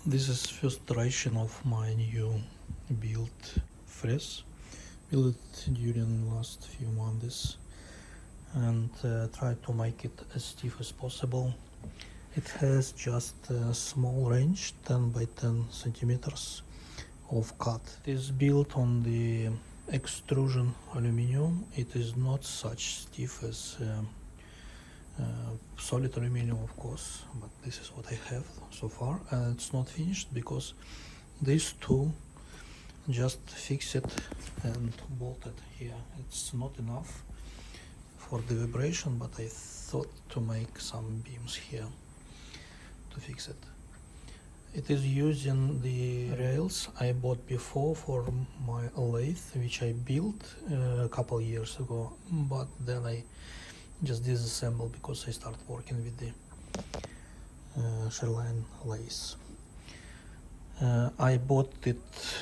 This is first iteration of my new build press. Built it during last few months and try to make it as stiff as possible. It has just a small range, 10 by 10 centimeters of cut. It is built on the extrusion aluminum. It is not such stiff as solid aluminum, of course, but this is what I have so far, and it's not finished because these two just fix it and bolt it here. It's not enough for the vibration, but I thought to make some beams here to fix it. It is using the rails I bought before for my lathe, which I built a couple years ago, but then I just disassemble because I started working with the Sherlobe lathe. I bought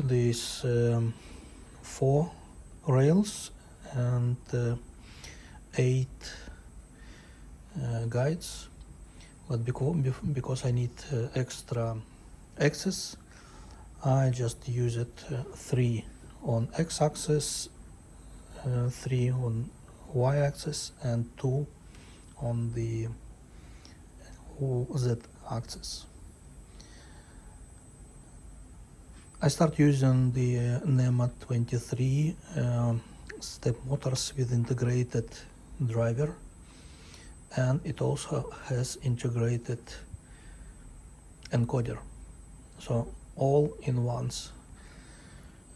these 4 rails and 8 guides, but because I need extra axis, I just use it 3 on x-axis, 3 on y-axis, and 2 on the z-axis. I start using the Nema 23 step motors with integrated driver, and it also has integrated encoder, so all in ones,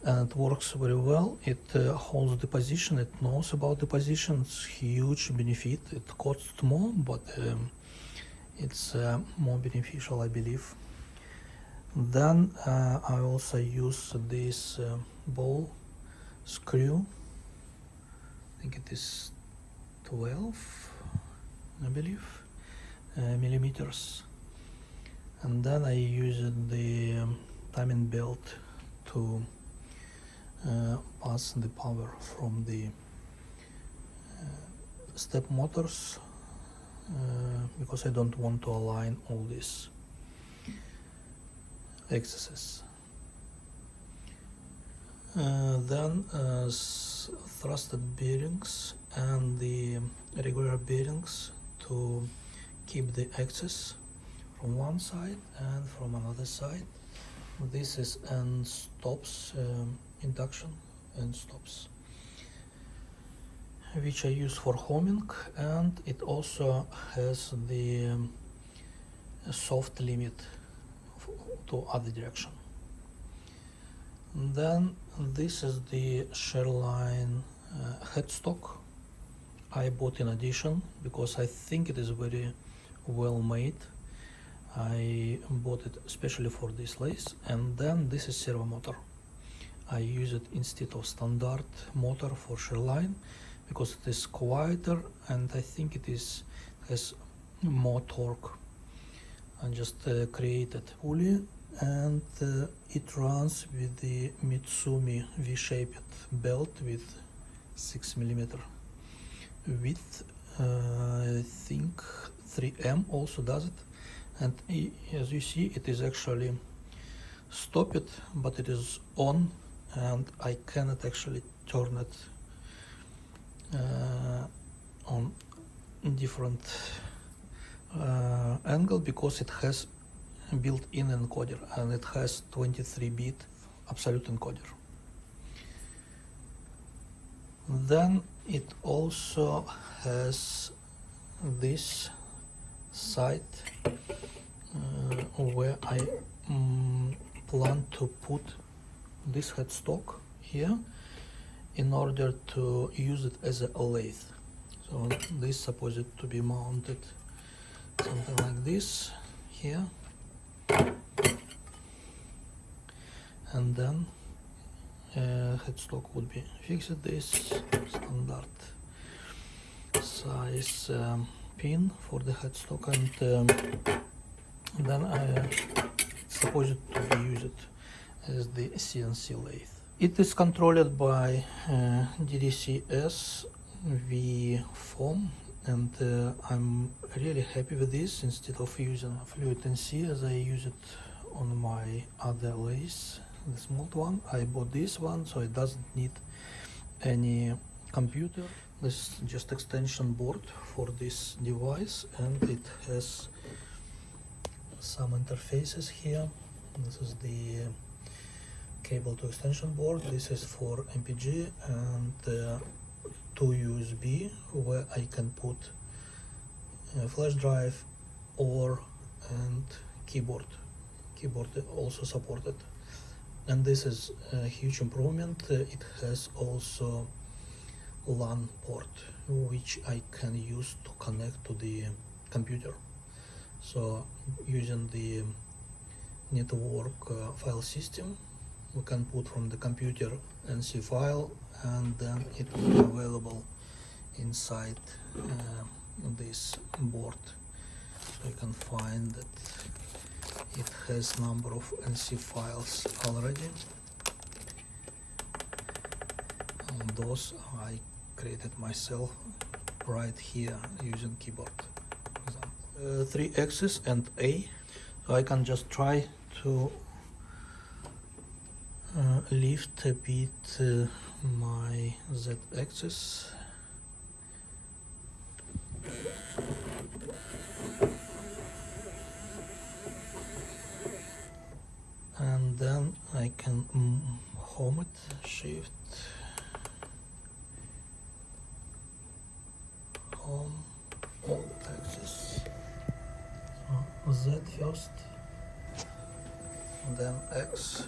and it works very well. It holds the position, it knows about the position. It's huge benefit. It costs more, but it's more beneficial, I believe. Then I also use this ball screw. I think it is 12, I believe, millimeters. And then I use the timing belt to pass the power from the step motors, because I don't want to align all these axes. Then thrusted bearings and the regular bearings to keep the axis from one side and from another side. This is end stops, induction end stops, which I use for homing, and it also has the soft limit to other direction. Then this is the Sherlobe headstock I bought in addition because I think it is very well made. I bought it especially for this lathe. And then this is servo motor. I use it instead of standard motor for Sherlobe because it is quieter, and I think it has more torque. I just created pulley, and it runs with the Mitsumi V-shaped belt with 6mm width. I think 3M also does it, and as you see, it is actually stopped, but it is on, and I cannot actually turn it on different angle because it has built-in encoder, and it has 23-bit absolute encoder. Then it also has this side where I plan to put this headstock here in order to use it as a lathe. So this is supposed to be mounted something like this here, and then headstock would be fixed. This standard size pin for the headstock, and then it's supposed to be used as the CNC lathe. It is controlled by DDCS V-form, and I'm really happy with this instead of using fluid NC as I use it on my other lathe, the small one. I bought this one, so it doesn't need any computer. This is just extension board for this device, and it has some interfaces here. This is the cable to extension board. This is for MPG, and 2 USB where I can put a flash drive or and keyboard also supported. And this is a huge improvement. It has also LAN port, which I can use to connect to the computer. So using the network file system, we can put from the computer NC file, and then it will be available inside this board. So you can find that it has number of NC files already, and those I created myself right here using keyboard, for example. 3 axis and A, so I can just try to lift a bit my Z axis. And then I can home it, shift, home, all axis. So Z first, then X.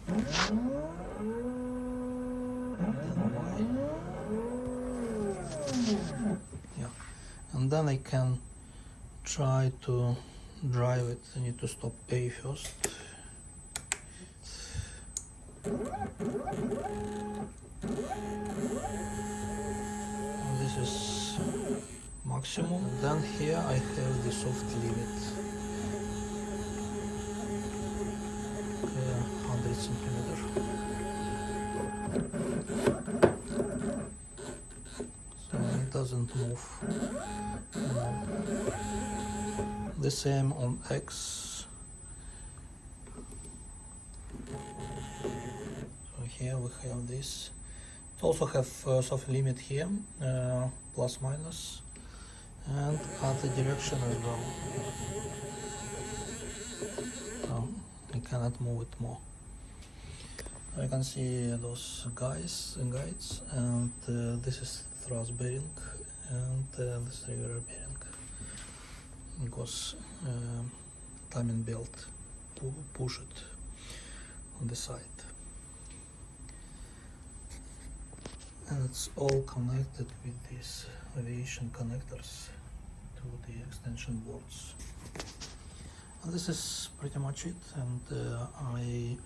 And then Y. Yeah, and then I can try to drive it. I need to stop A first. And this is maximum. And then here I have the soft limit. 100 centimeter. So it doesn't move. The same on X. So here we have this. It also have soft limit here, plus minus, and other direction as well. So I cannot move it more. I can see those guides, and this is thrust bearing, and this is regular bearing, because timing belt push it on the side. And it's all connected with these aviation connectors to the extension boards. And this is pretty much it, and I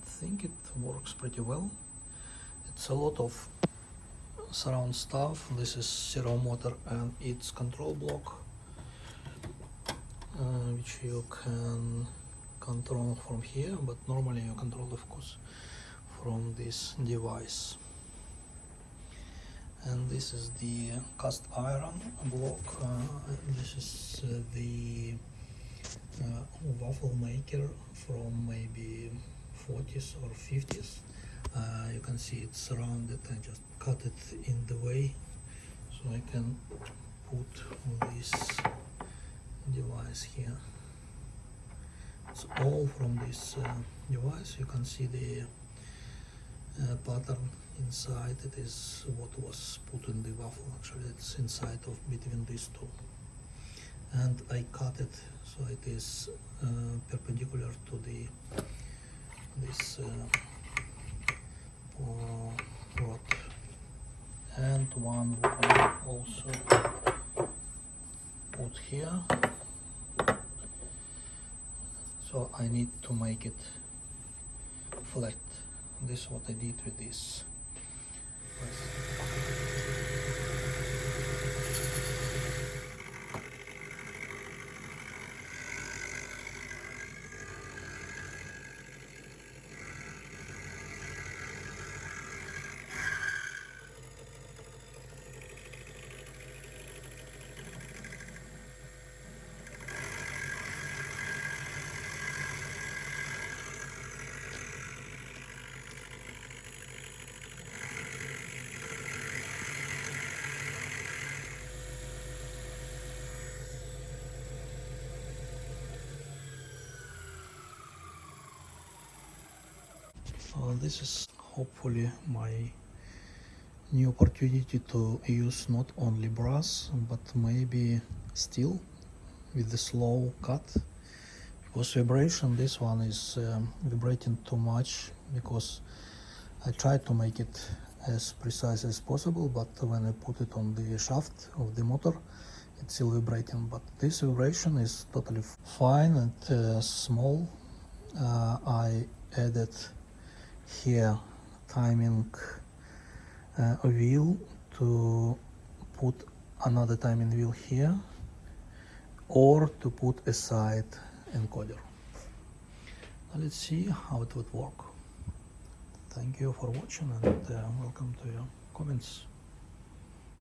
think it works pretty well. It's a lot of surround stuff. This is servo motor and its control block, which you can control from here, but normally you control, of course, from this device. And this is the cast iron block. This is the waffle maker from maybe 40s or 50s. You can see it's rounded. I just cut it in the way so I can put this device here. It's all from this device. You can see the pattern inside. It is what was put in the waffle. Actually, it's inside of between these two. And I cut it so it is perpendicular to this rod. And one will be also put here. So I need to make it flat. This is what I did with this. So this is hopefully my new opportunity to use not only brass but maybe steel with the slow cut, because vibration, this one is vibrating too much, because I tried to make it as precise as possible, but when I put it on the shaft of the motor it's still vibrating. But this vibration is totally fine and small. I added here timing wheel to put another timing wheel here, or to put a side encoder. Now let's see how it would work. Thank you for watching, and welcome to your comments.